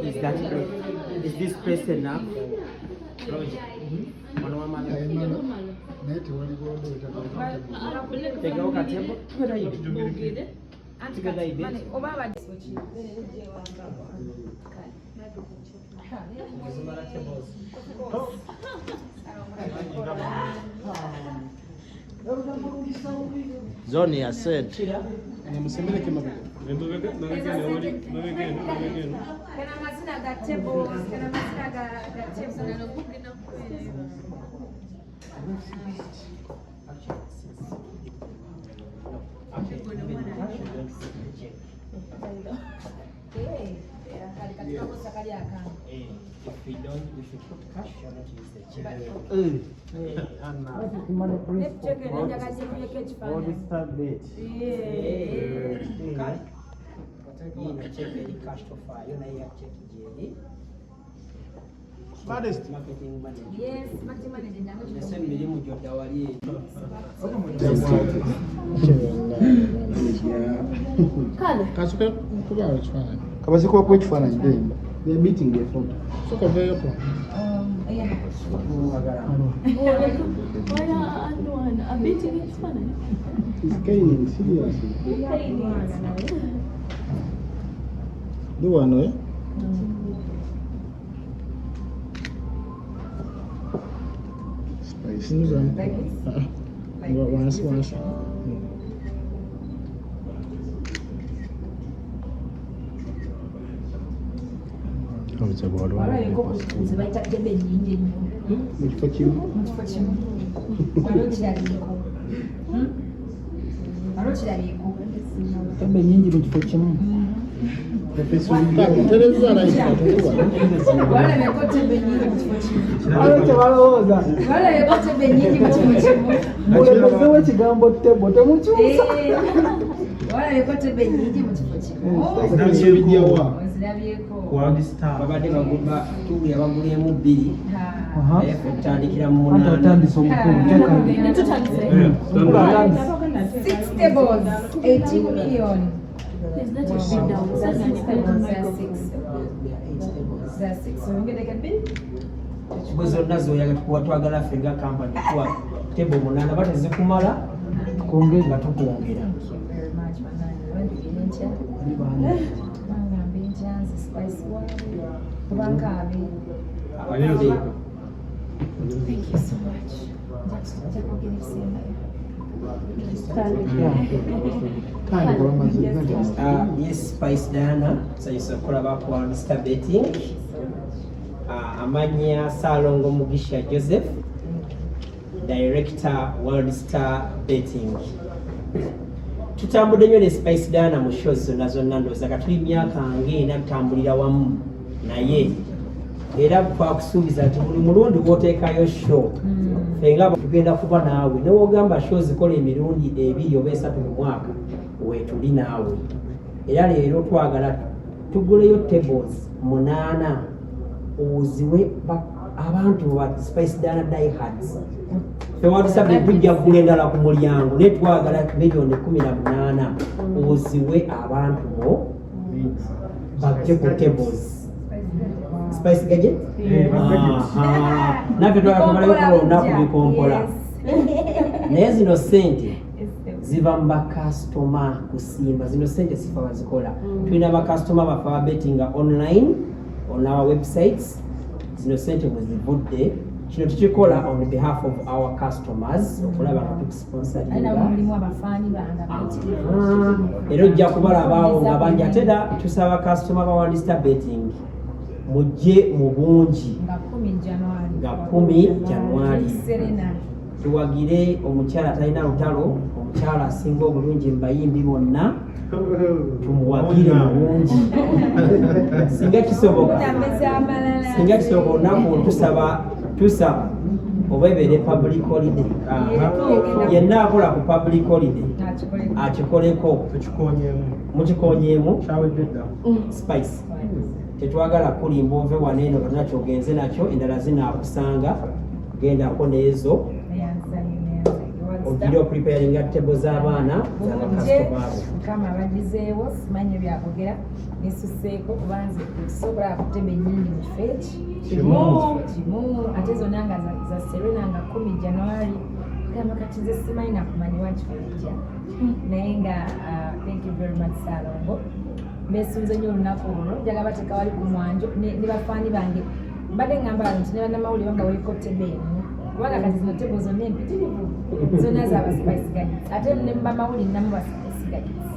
Is that place? Is this place enough? Take out a table. Together a bit. Zoni has said. If we put cash, you're not use the check. What is that date? Cash to fire, you know, you have check Baddest. marketing manager. Yes, marketing manager. The same medium with your dawari. Kabasiko kwa kifaananyi demba. They meeting their front. So kwa vya hapo. Yeah. A meeting is fun. It's kind seriously. Do one eh? Spice. Once. It's about one. Babadde bagumba tuya bagulemu bbiri naye kutandikira mu Atandisa omukulu. 6 tables, 18 million. There's not a big down. That's 6. So we're gonna get big. bwe zonna zoyaga tukuwa twagala ffe nga kampani tuwa tebo 8 batezikumala nga tukwongera. Thank you so much. Yes, Spice Diana sayisa kulaba ku World Star Betting. Amanya Salongo Mugisha Joseph, Director World Star Betting. Tutambudde nnyo ne Spice Diana mu shows zonna ndowooza katuli myaka ng'ena tutambulira wamu naye era twakusuubiza nti buli mulundi w'oteekayo show ffe nga tugenda kuba naawe newogamba show zikola emirundi 2 oba 3 mu mwaka weetuli naawe era leero twagala tuguleyo tables 8 oziwe abantu ba Spice Diana diehards ffe watusabye tujja kugula endala ku mulyango naye twagala miliyoni 18 oziwe abantu bo bajje ku tables Spice gadget? Naffe twagala kukola olunaku bikompola naye zino ssente ziva mu bakasitoma kusimba zino ssente sifa bazikola tulina bakasitoma baffe ababetinga online on our websites zino ssente mwe zivudde kino tukikola on behalf of our customers okulaba nga tukusponsoringa era ojja kubalabaawo nga bangi ate era tusaba kasitoma ba World Star Betting mujje mu bungi nga 10 January tuwagire omukyala talina lutalo omukyala asinga obulungi mubayimbi bonna tumuwagire mu bungi singa kisoboka olunaku tusaba oba ebeere public holiday yenna akola ku public holiday akikoleko mukikonyeemu Spice tetwagala kulimba ove waneeno katonakyo ogenze nakyo endala zinaakusanga gendako neezo ogire opreparinga table z'abaana z'abakasitomaabo mukama abagizeewo simanyi byagogera nesuseeko kubanze tusobola kutema ennyingi mu feki kimu ate zonna nga za serena nga 10 January gamba kati nze simanyi nakumanyi wakifujja naye nga thank you very much Salongo besunze nnyo olunaku olwo njagala bateeka wali ku mwanjo ne bafaani bange mbadde ngamba nti ne bannamawulire bangawuliko tebe emu kubanga kati zino tebo zonna empitirivu zonna z'abaspice gadgets ate ne bamawulire namu baspice gadgets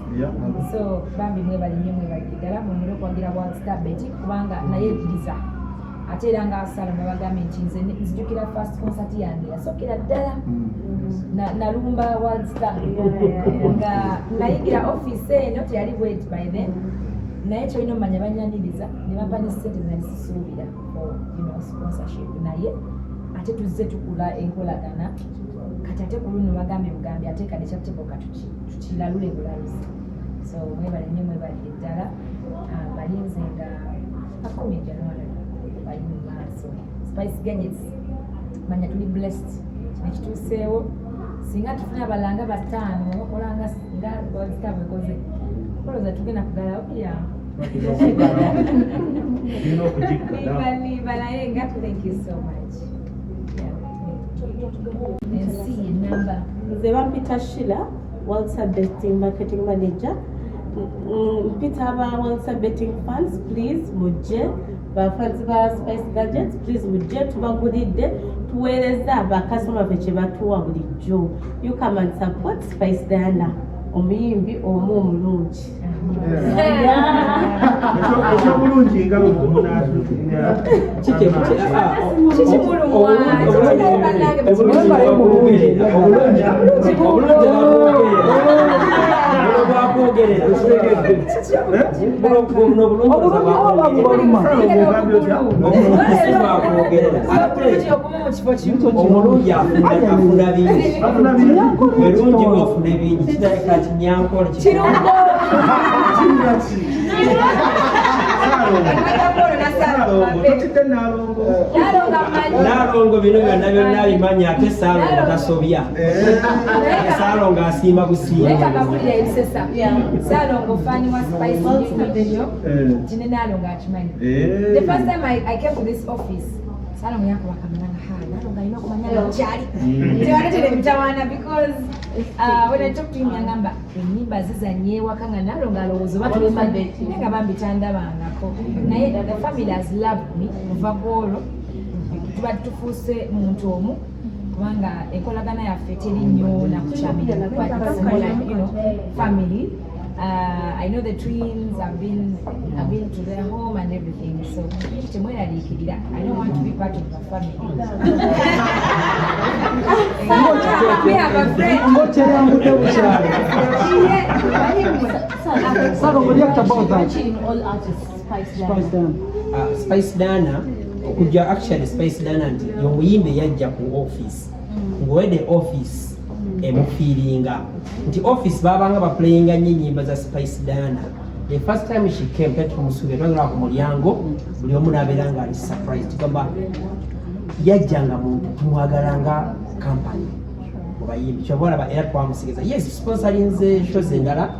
so bambi mwebali nnyo mwebali ddala mwemule okwagira World Star Betting kubanga naye ddiriza ate era nga Salongo bagambye nti nze nzijukira first concert yange yasookera ddala nalumba World Star nga nayigira office eno teyali wet by then naye kyolina omanya banyaniriza ne bampa ne ssente zenali sisuubira sponsorship naye ate tuzze tukula enkolagana kati ate ku luno bagambye bugambi ate kade kyatebuka tukilalule bulaluzi so mwebale nnyo mwebalire ddala balinze nga 10 January bali mu maaso Spice Gadgets manya tuli blessed nekituuseewo singa tufuna abalanga bataano bakolanga nga World Star bwekoze koloza tugenda kugalawo ya naye nga thank you so much number nze bampita Sheila World Star Betting Marketing Manager mpita aba World Star Betting fans please mujje bafanzi ba Spice Gadgets please mujje tubagulidde tuweereza abakasitoma baffe kye batuwa bulijjo you come and support Spice Diana omuyimbi omu omulungi ekyobulungi nga omulungi afuna bingi werungi ofuna bingi kitaleka kinyankole Nalongo bino byonna byonna bimanya ate Salongo tasobya Salongo asiima busiima Salongo fani wa Spice video jine Nalongo akimanyi the first time I came to this office Salongo yako wakamana Nalongo ino kumanya chali tiwaletele mtawana because when I talk to him yangamba enyimba zizanyewa kanga Nalongo alowooza batu nga bambitanda bangako naye the family has loved me kuva kwolwo tuba tufuuse muntu omu kubanga enkolagana yaffe teri nnyo nakukyamira family. I know the twins. I've been to their home and everything. So I don't want to be part of the family. We have a friend. Spice Diana. Kuja actually Spice Diana nti yomuyimbe yajja ku office. Ngwede office emufiringa. Nti office babanga ba playinga nyimba za Spice Diana. The first time she came Petro Musube twagala ku mulyango buli omu naberanga ali surprised kwamba yajjanga muntu kumwagalanga company. Obayimbi kyobora ba era twamusigeza. Yes sponsoring ze shows endala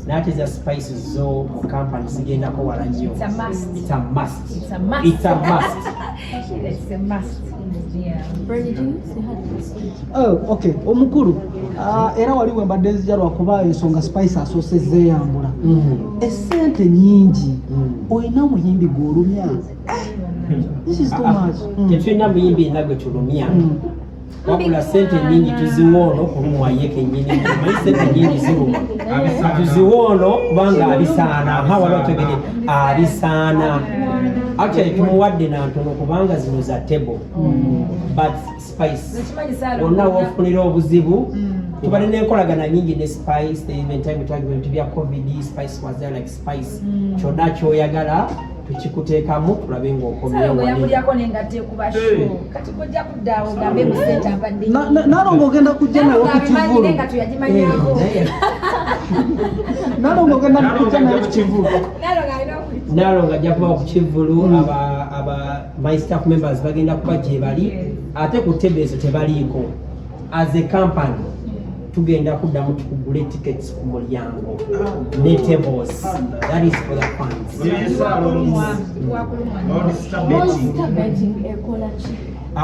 nati za spices zo mu company zigenda ko wala nnyo. It's a must. It's a must. It's a must. It's a must. It's a must. Yeah. Oh, okay. Omukulu. Era wali we mbadde nzijalwa kuba ensonga Spice asose zeeyambula. Essente nyingi. Oyina muyimbi gw'olumya. This is too much. Tetulina muyimbi nagwe tulumya. Wabula sente nyingi tuziwoono kulumwaye kennyini. Manyi sente nyingi ziruma. Tuziwoono kubanga abisaana. Hawala otegede abisaana. Actually tumuwadde na ntono kubanga zino za table. But Spice onna wofunira obuzibu tubale n'enkolagana nyingi ne Spice even time twagiwe bintu bya COVID Spice was there like Spice kyonna kyoyagala tukikuteekamu tulabe Salongo yamulyako nengatte kuba show. Kati kojja kuddaawo gambe mu center abadde. Nalongo ogenda kujja nayo ku Kivulu. Nga tuyagimanyako. Nalongo ogenda kujja nayo ku Kivulu. Nalongo ajja kuba ku Kivulu, aba my staff members bagenda kuba gye bali, ate ku ttebe ezo tebaliiko. As a company tugenda kuddamu tukugule tickets ku mulyango ne tables. That is for the fans.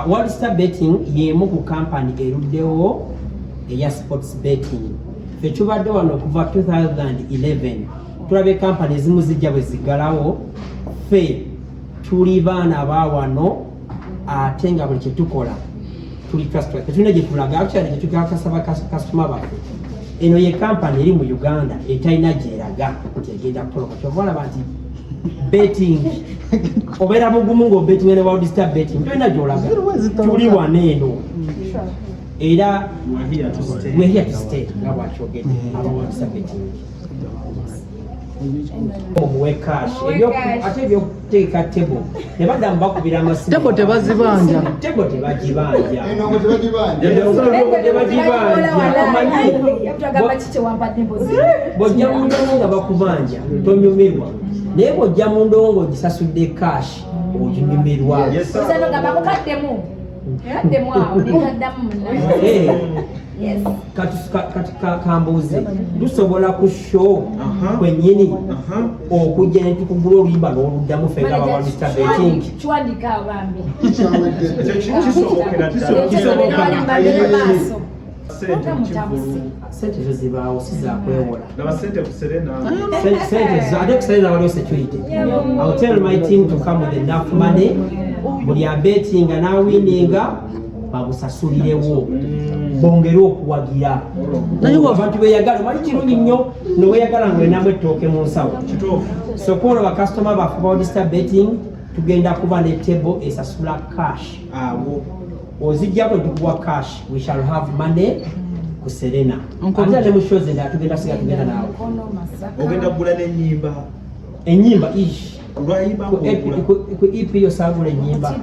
World Star Betting y'emu ku company eruddewo eya sports betting. Ffe tubadde wano okuva 2011 tulabe company ezimu zijja bwe ziggalawo. Ffe tuli baana ba wano ate nga buli kye tukola tuli trustworthy. Tetulina gye tulaga actually gye tukakasaba customer baffe. Eno ye company eri mu Uganda etalina gyeraga nti egenda kutoloka. Kyova olaba nti betting obeera bugumu ng'obetinga ne World Star Betting tolina gy'olaga. Tuli wano eno era we're here to stay nga bwakyogedde aba World Star Betting. Omuwe cash ate ebyokuteeka tebo ne baddamu bakubira amasimu. Tebo tebazibanja. Tebo tebagibanja. Bw'ojja mu ndongo nga bakubanja tonyumirwa, naye bw'ojja mu ndongo ng'ogisasudde cash oginyumirwa. Kati kambuuze tusobola ku show kwennyini okujja ne tukugula oluyimba n'oluddamu ffe nga World Star Betting. Kiwandika abambi. Sente zo zibaawo si za kwewola. Sente ate ku Serena waliwo security. I'll tell my team to come with enough money. Buli abetinga n'awininga bamusasulirewo. Bongere okuwagira. Abantu beyagala mali kirungi nnyo noweyagala ng'olinamu ettooke mu nsawo. So kuola bakasitoma baffe ba World Star Betting tugenda kuba ne table esasula cash. Ozijja bwe tukuwa cash we shall have money ku Serena. Ate ne mu shows endala tugenda siga tugenda naawe. Ogenda kugula n'ennyimba. Ennyimba ish. Olwayimba ku EP yosagula ennyimba.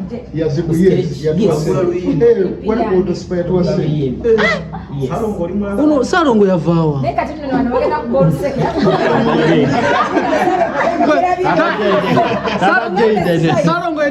Uno Salongo yavaawa. Salongo